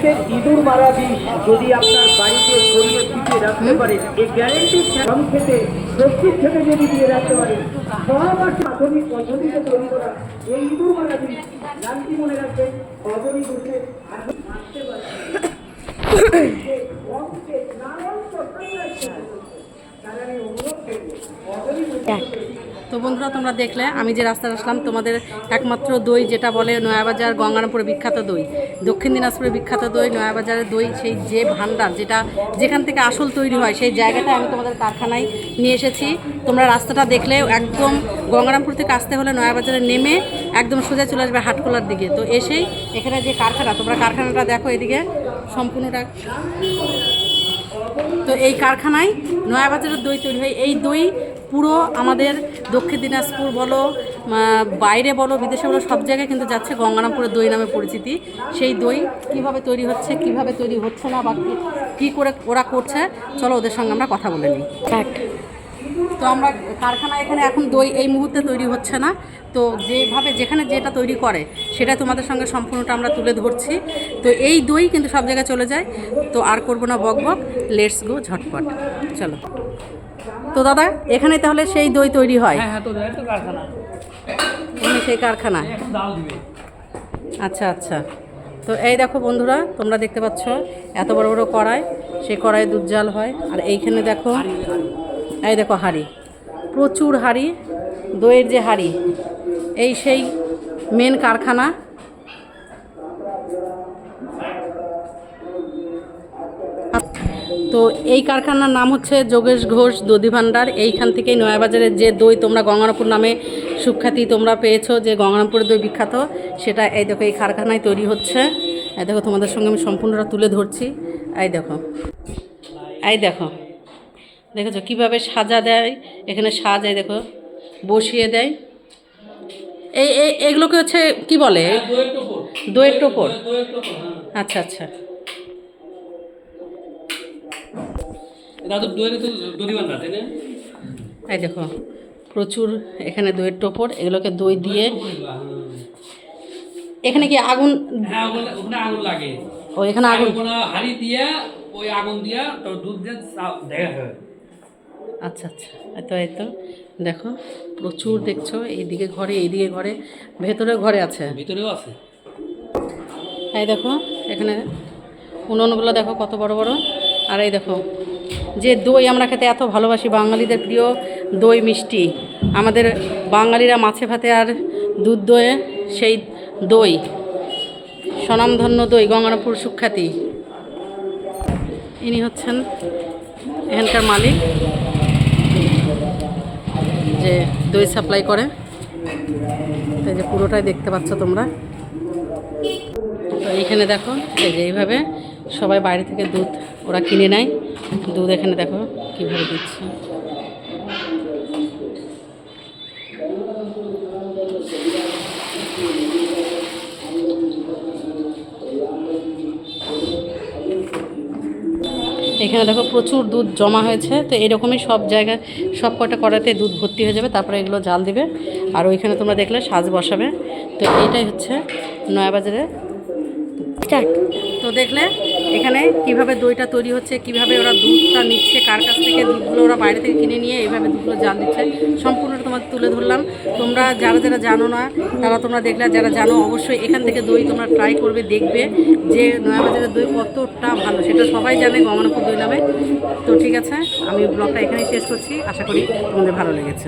প্যাকেটের ইঁদুর মারা বিষ যদি আপনার বাড়িতে ছড়িয়ে ছিটিয়ে রাখতে পারেন, এই গ্যারেন্টি কম খেতে প্রস্তুত থেকে যদি দিয়ে রাখতে পারেন, 6 মাস আধুনিক পদ্ধতিতে তৈরি করা এই ইঁদুর মারা বিষ, নামটি মনে রাখবেন, অবনী বসে আসতে পারে। তো বন্ধুরা, তোমরা দেখলে আমি যে রাস্তায় আসলাম, তোমাদের একমাত্র দই যেটা বলে নয়াবাজার গঙ্গারামপুরে বিখ্যাত দই, দক্ষিণ দিনাজপুরে বিখ্যাত দই, নয়াবাজারের দই, সেই যে ভান্ডার যেটা যেখান থেকে আসল তৈরি হয় সেই জায়গাটা আমি তোমাদের কারখানায় নিয়ে এসেছি। তোমরা রাস্তাটা দেখলে একদম গঙ্গারামপুর থেকে আসতে হলে নয়াবাজারে নেমে একদম সোজা চলে আসবে হাটখোলার দিকে। তো এসেই এখানে যে কারখানা, তোমরা কারখানাটা দেখো এদিকে সম্পূর্ণটা। তো এই কারখানায় নয়াবাজারের দই তৈরি হয়। এই দই পুরো আমাদের দক্ষিণ দিনাজপুর বলো, বাইরে বলো, বিদেশে বলো, সব জায়গায় কিন্তু যাচ্ছে গঙ্গারামপুরের দই নামে পরিচিতি। সেই দই কিভাবে তৈরি হচ্ছে, কিভাবে তৈরি হচ্ছে না, বা কী করে ওরা করছে, চলো ওদের সঙ্গে আমরা কথা বলে নিই। তো আমরা কারখানা এখানে এখন দই এই মুহূর্তে তৈরি হচ্ছে না, তো যেভাবে যেখানে যেটা তৈরি করে সেটা তোমাদের সঙ্গে সম্পূর্ণটা আমরা তুলে ধরছি। তো এই দই কিন্তু সব জায়গায় চলে যায়। তো আর করবো না বক বক, লেটস গো ঝটপট, চলো। তো দাদা, এখানে তাহলে সেই দই তৈরি হয়? হ্যাঁ, তো কারখানা, সেই কারখানা। আচ্ছা আচ্ছা। তো এই দেখো বন্ধুরা, তোমরা দেখতে পাচ্ছ এত বড় বড় কড়াই, সেই কড়াইয়ে দুধ জাল হয়। আর এইখানে দেখো, এই দেখো হাঁড়ি, প্রচুর হাঁড়ি, দইয়ের যে হাঁড়ি, এই সেই মেন কারখানা। তো এই কারখানার নাম হচ্ছে যোগেশ ঘোষ দধি ভাণ্ডার। এইখান থেকেই নয়াবাজারের যে দই তোমরা গঙ্গারামপুর নামে সুখ্যাতি তোমরা পেয়েছো, যে গঙ্গারামপুরের দই বিখ্যাত, সেটা এই দেখো এই কারখানায় তৈরি হচ্ছে। এই দেখো তোমাদের সঙ্গে আমি সম্পূর্ণটা তুলে ধরছি। এই দেখো, এই দেখো, দেখেছো কীভাবে সাজা দেয়, এখানে সাজায় দেখো বসিয়ে দেয়। এই এগুলোকে হচ্ছে কি বলে? দইয়ের টোপর। আচ্ছা আচ্ছা। এই দেখো প্রচুর এখানে দইয়ের টোপর, এগুলোকে দই দিয়ে। এখানে কি আগুন? আগুন লাগে। ও এখানে আগুন, হাড়ি দিয়ে ওই আগুন দিয়ে দুধ দিয়ে দেখা হয়। আচ্ছা আচ্ছা। এই তো দেখো প্রচুর, দেখছো এইদিকে ঘরে, এইদিকে ঘরে, ভেতরে ঘরে আছে, ভিতরেও আছে। এই দেখো এখানে উনুনগুলো দেখো কত বড় বড়। আর এই দেখো যে দই আমরা খেতে এত ভালোবাসি, বাঙালিদের প্রিয় দই মিষ্টি, আমাদের বাঙালিরা মাছে ভাতে আর দুধ দয়ে সেই দই, স্বনামধন্য দই, গঙ্গারামপুর সুখ্যাতি। ইনি হচ্ছেন এখানকার মালিক, যে দই সাপ্লাই করে। তো এই যে পুরোটাই দেখতে পাচ্ছ তোমরা। তো এইখানে দেখো এই যে এইভাবে সবাই বাইরে থেকে দুধ ওরা কিনে নেয়। দুধ এখানে দেখো কীভাবে দিচ্ছে। এখানে দেখো প্রচুর দুধ জমা হয়েছে। তো এরকমই সব জায়গায় সব কটা কড়াতে দুধ ভর্তি হয়ে যাবে, তারপরে এগুলো জাল দিবে। আর ওইখানে তোমরা দেখলে সাজ বসাবে। তো এইটাই হচ্ছে নয়াবাজারে স্টার্ট। তো দেখলে এখানে কিভাবে দইটা তৈরি হচ্ছে, কিভাবে ওরা দুধটা নিচ্ছে, কার কাছ থেকে দুধগুলো ওরা বাইরে থেকে কিনে নিয়ে এইভাবে দুধগুলো জাল দিচ্ছে, সম্পূর্ণটা তোমাদের তুলে ধরলাম। তোমরা যারা যারা জানো না তারা তোমরা দেখলে, যারা জানো অবশ্যই এখান থেকে দই তোমরা ট্রাই করবে, দেখবে যে নয়াবাজারের দই কতটা ভালো, সেটা সবাই জানে গঙ্গারামপুর দই নামে। তো ঠিক আছে, আমি ব্লগটা এখানেই শেষ করছি, আশা করি তোমাদের ভালো লেগেছে।